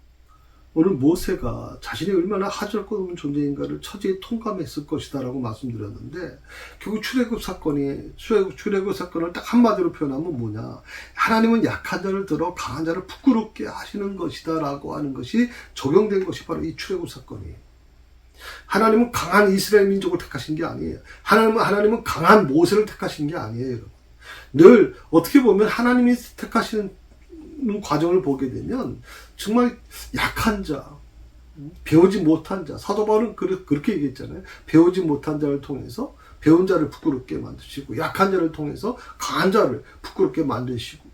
오늘 모세가 자신이 얼마나 하잘것없는 존재인가를 처지에 통감했을 것이다라고 말씀드렸는데, 결국 출애굽 사건을 딱 한마디로 표현하면 뭐냐, 하나님은 약한 자를 들어 강한 자를 부끄럽게 하시는 것이다라고 하는 것이 적용된 것이 바로 이 출애굽 사건이에요. 하나님은 강한 이스라엘 민족을 택하신 게 아니에요. 하나님은 강한 모세를 택하신 게 아니에요, 여러분. 늘 어떻게 보면 하나님이 택하시는 과정을 보게 되면 정말 약한 자, 배우지 못한 자, 사도 바울은 그렇게 얘기했잖아요. 배우지 못한 자를 통해서 배운 자를 부끄럽게 만드시고, 약한 자를 통해서 강한 자를 부끄럽게 만드시고,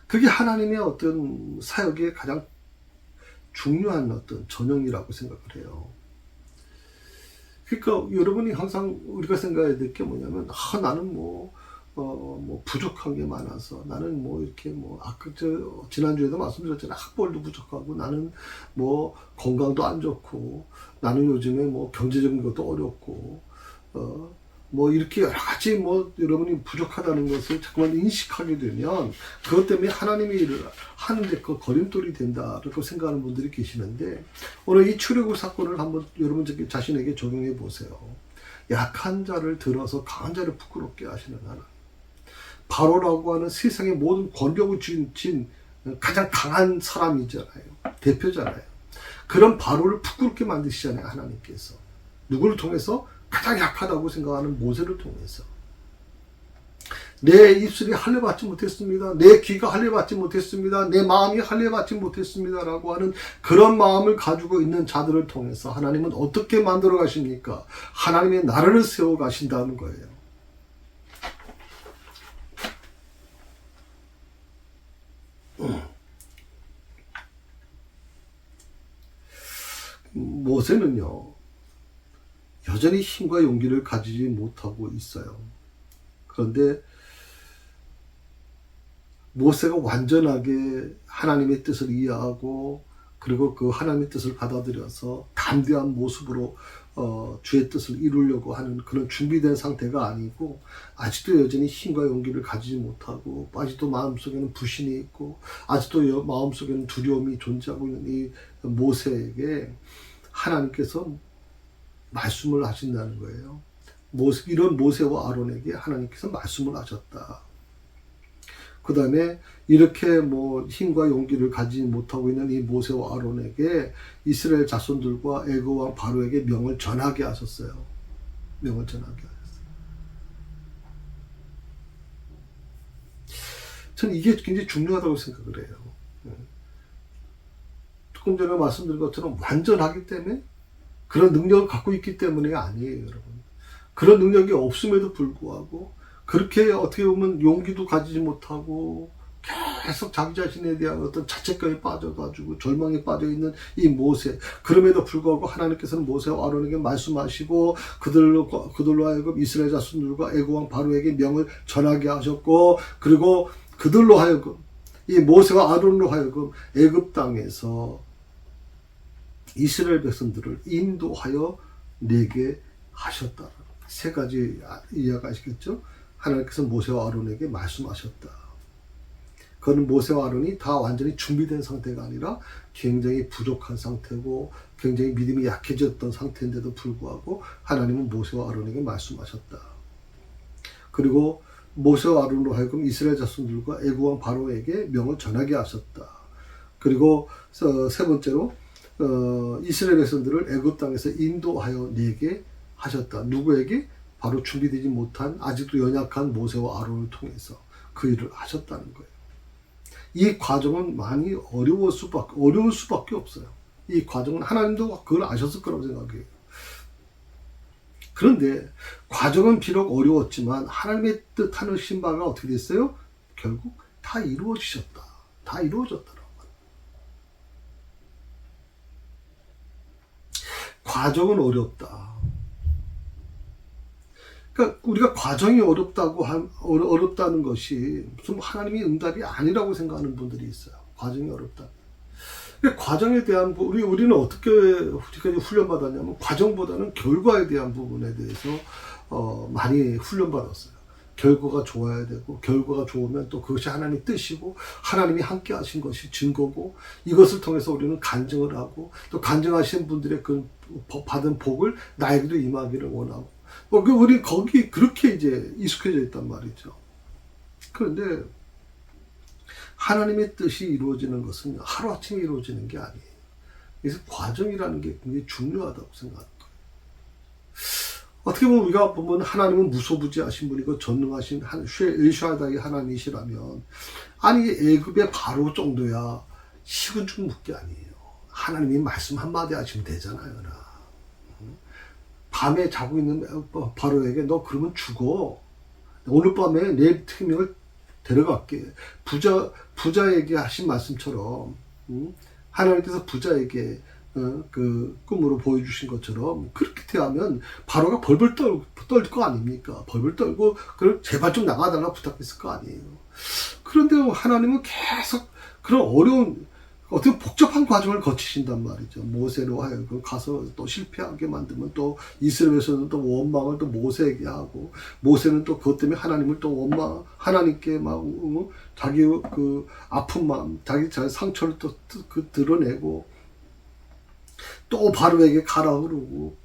그게 하나님의 어떤 사역의 가장 중요한 어떤 전형이라고 생각을 해요. 그러니까 여러분이 항상 우리가 생각해야 될 게 뭐냐면, 나는 부족한 게 많아서, 나는 이렇게 아까 지난주에도 말씀드렸잖아요. 학벌도 부족하고, 나는 건강도 안 좋고, 나는 요즘에 경제적인 것도 어렵고, 이렇게 여러 가지 여러분이 부족하다는 것을 자꾸만 인식하게 되면 그것 때문에 하나님의 일을 하는데 그 거림돌이 된다라고 생각하는 분들이 계시는데, 오늘 이 출애굽 사건을 한번 여러분 자신에게 적용해 보세요. 약한 자를 들어서 강한 자를 부끄럽게 하시는 하나님. 바로라고 하는 세상의 모든 권력을 쥔 가장 강한 사람이잖아요. 대표잖아요. 그런 바로를 부끄럽게 만드시잖아요, 하나님께서. 누구를 통해서? 가장 약하다고 생각하는 모세를 통해서. 내 입술이 할례받지 못했습니다. 내 귀가 할례받지 못했습니다. 내 마음이 할례받지 못했습니다. 라고 하는 그런 마음을 가지고 있는 자들을 통해서 하나님은 어떻게 만들어 가십니까? 하나님의 나라를 세워 가신다는 거예요. 모세는요, 여전히 힘과 용기를 가지지 못하고 있어요. 그런데 모세가 완전하게 하나님의 뜻을 이해하고, 그리고 그 하나님의 뜻을 받아들여서 담대한 모습으로 주의 뜻을 이루려고 하는 그런 준비된 상태가 아니고 아직도 여전히 힘과 용기를 가지지 못하고 아직도 마음속에는 불신이 있고 아직도 마음속에는 두려움이 존재하고 있는 이 모세에게 하나님께서 말씀을 하신다는 거예요. 이런 모세와 아론에게 하나님께서 말씀을 하셨다. 그 다음에 이렇게 힘과 용기를 가지지 못하고 있는 이 모세와 아론에게 이스라엘 자손들과 애굽 왕 바로에게 명을 전하게 하셨어요. 명을 전하게 하셨어요. 저는 이게 굉장히 중요하다고 생각을 해요. 조금 전에 말씀드린 것처럼 완전하기 때문에 그런 능력을 갖고 있기 때문에 아니에요, 여러분. 그런 능력이 없음에도 불구하고 그렇게 어떻게 보면 용기도 가지지 못하고 계속 자기 자신에 대한 어떤 자책감에 빠져가지고 절망에 빠져있는 이 모세. 그럼에도 불구하고 하나님께서는 모세와 아론에게 말씀하시고 그들로 하여금 이스라엘 자손들과 애굽 왕 바로에게 명을 전하게 하셨고, 그리고 그들로 하여금 이 모세와 아론으로 하여금 애굽 땅에서 이스라엘 백성들을 인도하여 내게 하셨다. 세 가지 이해가시겠죠? 하나님께서 모세와 아론에게 말씀하셨다. 그건 모세와 아론이 다 완전히 준비된 상태가 아니라 굉장히 부족한 상태고 굉장히 믿음이 약해졌던 상태인데도 불구하고 하나님은 모세와 아론에게 말씀하셨다. 그리고 모세와 아론으로 하여금 이스라엘 자손들과 애굽 왕 바로에게 명을 전하게 하셨다. 그리고 세 번째로 이스라엘 백성들을 애굽 땅에서 인도하여 내게 하셨다. 누구에게? 바로 준비되지 못한 아직도 연약한 모세와 아론을 통해서 그 일을 하셨다는 거예요. 이 과정은 많이 어려울 수밖에 없어요. 이 과정은 하나님도 그걸 아셨을 거라고 생각해요. 그런데 과정은 비록 어려웠지만 하나님의 뜻하는 바가 어떻게 됐어요? 결국 다 이루어지셨다. 다 이루어졌더라고요. 과정은 어렵다. 그러니까 우리가 과정이 어렵다는 것이 무슨 하나님의 응답이 아니라고 생각하는 분들이 있어요. 과정이 어렵다. 과정에 대한 우리는 어떻게 훈련받았냐면 과정보다는 결과에 대한 부분에 대해서 많이 훈련받았어요. 결과가 좋아야 되고 결과가 좋으면 또 그것이 하나님의 뜻이고 하나님이 함께 하신 것이 증거고 이것을 통해서 우리는 간증을 하고 또 간증하신 분들의 그 받은 복을 나에게도 임하기를 원하고 우리 거기 그렇게 이제 익숙해져 있단 말이죠. 그런데 하나님의 뜻이 이루어지는 것은 하루아침에 이루어지는 게 아니에요. 그래서 과정이라는 게 굉장히 중요하다고 생각합니다. 어떻게 보면 우리가 보면 하나님은 무소부지하신 분이고 전능하신 엘샤다이 하나님이시라면 아니 애굽의 바로 정도야 식은 죽 묵기 아니에요. 하나님이 말씀 한마디 하시면 되잖아요. 밤에 자고 있는 바로에게 너 그러면 죽어. 오늘 밤에 내 특명을 데려갈게. 부자에게 하신 말씀처럼 하나님께서 부자에게 그 꿈으로 보여주신 것처럼 그렇게 대하면 바로가 벌벌 떨 거 아닙니까? 벌벌 떨고 그걸 제발 좀 나가달라 부탁했을 거 아니에요. 그런데 하나님은 계속 그런 어려운 어떻게 복잡한 과정을 거치신단 말이죠. 모세로 하여금 가서 또 실패하게 만들면 또 이스라엘에서는 또 원망을 또 모세에게 하고 모세는 또 그것 때문에 하나님을 또 하나님께 막 자기 그 아픈 마음, 자기 상처를 또 드러내고 또 바로에게 가라 그러고.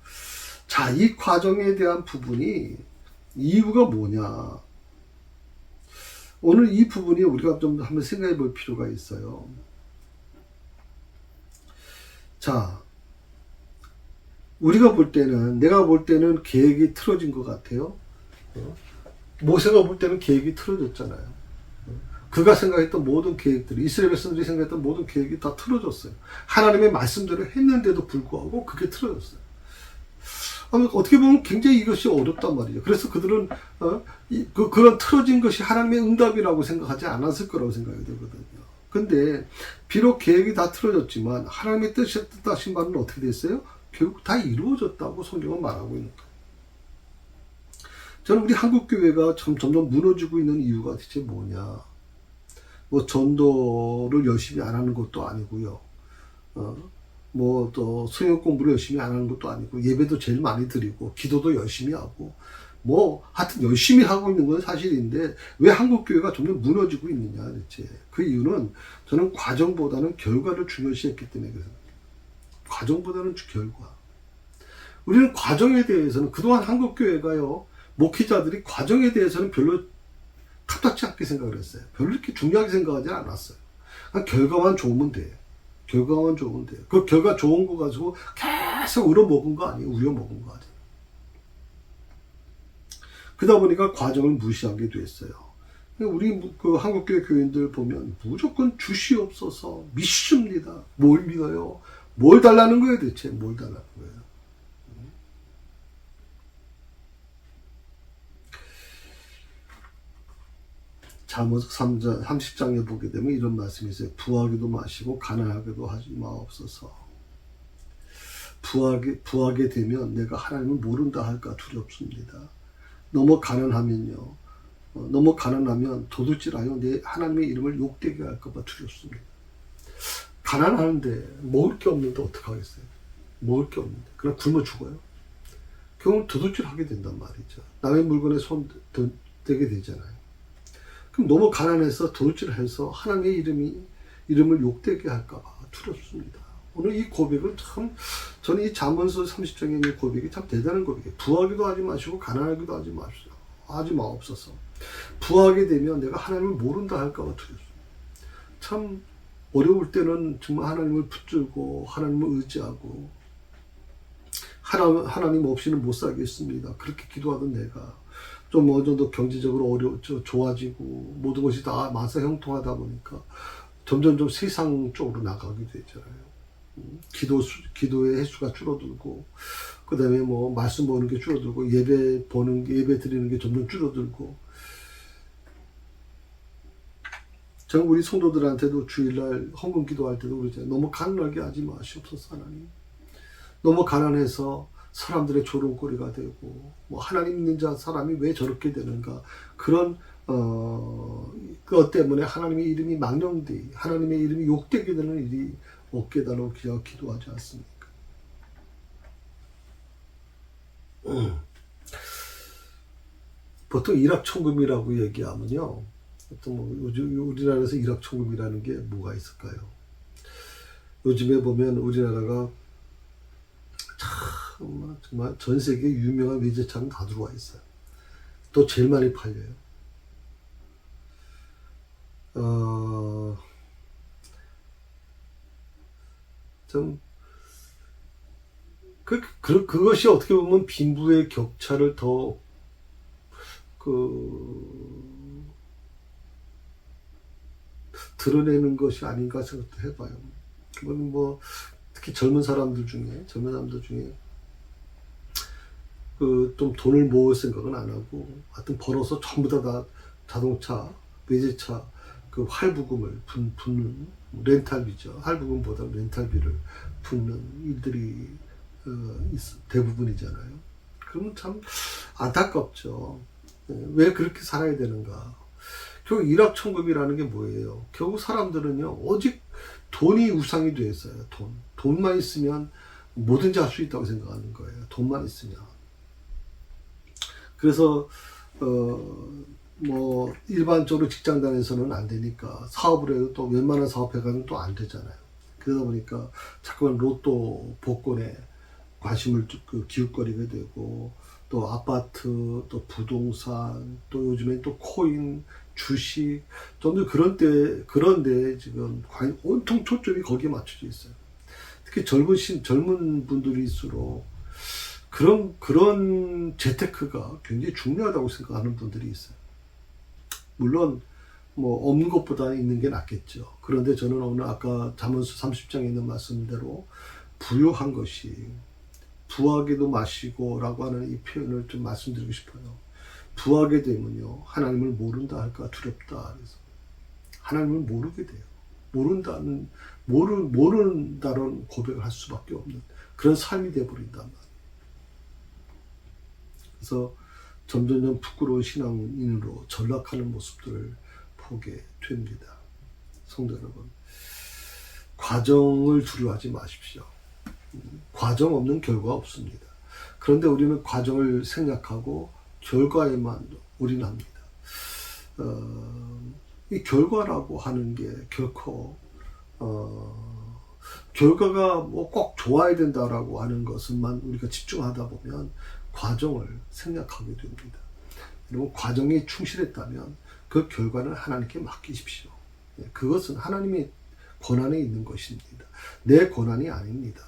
자, 이 과정에 대한 부분이 이유가 뭐냐? 오늘 이 부분이 우리가 좀 한번 생각해 볼 필요가 있어요. 자, 내가 볼 때는 계획이 틀어진 것 같아요. 모세가 볼 때는 계획이 틀어졌잖아요. 그가 생각했던 모든 계획들이, 이스라엘 백성들이 생각했던 모든 계획이 다 틀어졌어요. 하나님의 말씀대로 했는데도 불구하고 그게 틀어졌어요. 어떻게 보면 굉장히 이것이 어렵단 말이죠. 그래서 그들은 그런 틀어진 것이 하나님의 응답이라고 생각하지 않았을 거라고 생각이 되거든요. 근데 비록 계획이 다 틀어졌지만 하나님의 뜻하신 바는 어떻게 됐어요? 결국 다 이루어졌다고 성경은 말하고 있는 거예요. 저는 우리 한국교회가 점점 무너지고 있는 이유가 대체 뭐냐? 전도를 열심히 안 하는 것도 아니고요. 뭐 또 성역 공부를 열심히 안 하는 것도 아니고 예배도 제일 많이 드리고 기도도 열심히 하고 뭐 하여튼 열심히 하고 있는 건 사실인데 왜 한국 교회가 점점 무너지고 있느냐 대체. 그 이유는 저는 과정보다는 결과를 중요시했기 때문에 그래요. 과정보다는 결과. 우리는 과정에 대해서는 그동안 한국 교회가요, 목회자들이 과정에 대해서는 별로 탐탁지 않게 생각을 했어요. 별로 이렇게 중요하게 생각하지 않았어요. 그냥 결과만 좋으면 돼요. 결과만 좋으면 돼요. 그 결과 좋은 거 가지고 계속 우려먹은 거 아니에요. 우려먹은 거 아니에요. 그러다 보니까 과정을 무시하게 됐어요. 우리 그 한국교회 교인들 보면 무조건 주시옵소서 믿습니다. 뭘 믿어요? 뭘 달라는 거예요 대체? 뭘 달라는 거예요? 잠언서 3장 30장에 보게 되면 이런 말씀이 있어요. 부하게도 마시고 가난하게도 하지 마옵소서. 부하게 되면 내가 하나님을 모른다 할까 두렵습니다. 너무 가난하면요. 너무 가난하면 도둑질하여 내 하나님의 이름을 욕되게 할까 봐 두렵습니다. 가난하는데 먹을 게 없는데 어떡하겠어요? 먹을 게 없는데 그냥 굶어 죽어요. 결국 도둑질하게 된단 말이죠. 남의 물건에 손 대게 되잖아요. 그럼 너무 가난해서 도둑질해서 하나님의 이름을 욕되게 할까 봐 두렵습니다. 오늘 이 고백은 참, 저는 이 잠언서 30장에 있는 고백이 참 대단한 고백이에요. 부하기도 하지 마시고 가난하기도 하지 마십시오. 하지 마옵소서. 부하게 되면 내가 하나님을 모른다 할까 봐 두렵습니다. 참 어려울 때는 정말 하나님을 붙들고 하나님을 의지하고 하나님 없이는 못 살겠습니다. 그렇게 기도하던 내가 좀 어느 정도 경제적으로 좋아지고 모든 것이 다 만사 형통하다 보니까 점점 좀 세상 쪽으로 나가게 되잖아요. 기도의 횟수가 줄어들고, 그 다음에 뭐 말씀 보는 게 줄어들고, 예배 드리는 게 점점 줄어들고. 저는 우리 성도들한테도 주일날 헌금 기도할 때도 그러잖아요. 너무 가난하게 하지 마시옵소서 하나님. 너무 가난해서 사람들의 조롱거리가 되고, 뭐 하나님 믿는 사람이 왜 저렇게 되는가, 그런 그것 때문에 하나님의 이름이 망령되이 하나님의 이름이 욕되게 되는 일이 없게 달라고 기도하지 않습니까? 보통 일확천금이라고 얘기하면요, 보통 뭐 우리나라에서 일확천금이라는 게 뭐가 있을까요? 요즘에 보면 우리나라가 정말 전 세계 유명한 외제차는 다 들어와 있어요. 또 제일 많이 팔려요. 그것이 어떻게 보면 빈부의 격차를 더 드러내는 것이 아닌가 생각도 해봐요. 그건 뭐 특히 젊은 사람들 중에 좀 돈을 모을 생각은 안 하고 하여튼 벌어서 전부 다 자동차, 외제차 그 할부금을 붓는 렌탈비죠. 할부금보다 렌탈비를 붓는 일들이 대부분이잖아요. 그러면 참 안타깝죠. 왜 그렇게 살아야 되는가? 결국 일확천금이라는 게 뭐예요? 결국 사람들은요, 오직 돈이 우상이 되어 있어요. 돈만 있으면 뭐든지 할 수 있다고 생각하는 거예요. 돈만 있으면. 그래서 뭐 일반적으로 직장 다니서는 안 되니까 사업을 해도 또 웬만한 사업해가면 또 안 되잖아요. 그러다 보니까 자꾸만 로또 복권에 관심을 기웃거리게 되고, 또 아파트, 또 부동산, 또 요즘엔 또 코인, 주식, 점점 그런데 지금 온통 초점이 거기에 맞춰져 있어요. 특히 젊은 분들일수록 그런 재테크가 굉장히 중요하다고 생각하는 분들이 있어요. 물론 뭐 없는 것보다 있는 게 낫겠죠. 그런데 저는 오늘 아까 잠언서 30장에 있는 말씀대로 부유한 것이 부하게도 마시고 라고 하는 이 표현을 좀 말씀드리고 싶어요. 부하게 되면요, 하나님을 모른다 할까 두렵다. 그래서 하나님을 모르게 돼요. 모른다는 고백을 할 수밖에 없는 그런 삶이 되어버린단 말이에요. 그래서 점점 부끄러운 신앙인으로 전락하는 모습들을 보게 됩니다. 성도 여러분, 과정을 두려워하지 마십시오. 과정 없는 결과 없습니다. 그런데 우리는 과정을 생략하고 결과에만 올인합니다. 이 결과라고 하는 게 결코 결과가 뭐 꼭 좋아야 된다라고 하는 것은만 우리가 집중하다 보면 과정을 생략하게 됩니다. 여러분, 과정에 충실했다면 그 결과는 하나님께 맡기십시오. 그것은 하나님의 권한에 있는 것입니다. 내 권한이 아닙니다.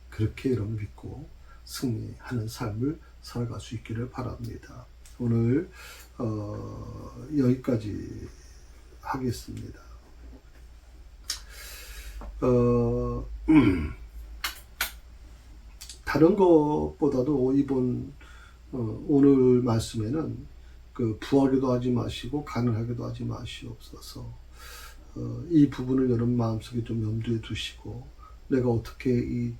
그렇게 여러분 믿고 승리하는 삶을 살아갈 수 있기를 바랍니다. 오늘 여기까지 하겠습니다. 다른 것보다도 이번 오늘 말씀에는 그 부하게도 하지 마시고 가난하게도 하지 마시옵소서. 이 부분을 여러분 마음속에 좀 염두에 두시고 내가 어떻게 이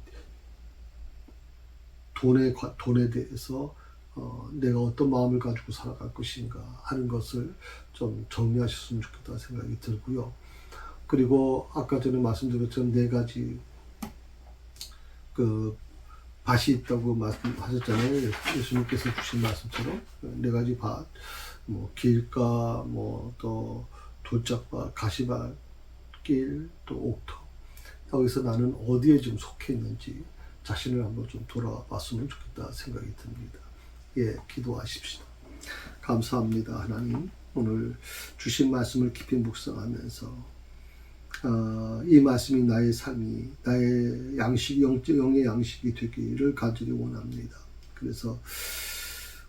돈에 대해서 내가 어떤 마음을 가지고 살아갈 것인가 하는 것을 좀 정리하셨으면 좋겠다 생각이 들고요. 그리고 아까 전에 말씀드린 것처럼 4가지 그 밭이 있다고 말씀하셨잖아요. 예수님께서 주신 말씀처럼 4가지 밭, 뭐 길가, 뭐 또 돌짝밭, 가시밭길, 또 옥터. 여기서 나는 어디에 좀 속해 있는지 자신을 한번 좀 돌아봤으면 좋겠다 생각이 듭니다. 예, 기도하십시오. 감사합니다, 하나님. 오늘 주신 말씀을 깊이 묵상하면서 이 말씀이 나의 삶이, 나의 양식, 영의 양식이 되기를 간절히 원합니다. 그래서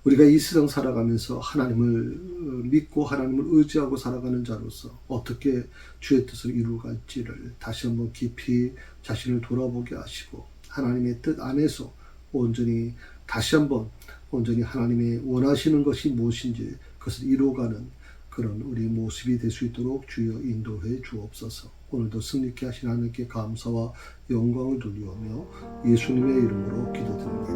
우리가 이 세상 살아가면서 하나님을 믿고 하나님을 의지하고 살아가는 자로서 어떻게 주의 뜻을 이루어갈지를 다시 한번 깊이 자신을 돌아보게 하시고 하나님의 뜻 안에서 온전히 다시 한번 온전히 하나님의 원하시는 것이 무엇인지 그것을 이루어가는 그런 우리 모습이 될 수 있도록 주여 인도해 주옵소서. 오늘도 승리케 하신 하나님께 감사와 영광을 돌리오며 예수님의 이름으로 기도드립니다.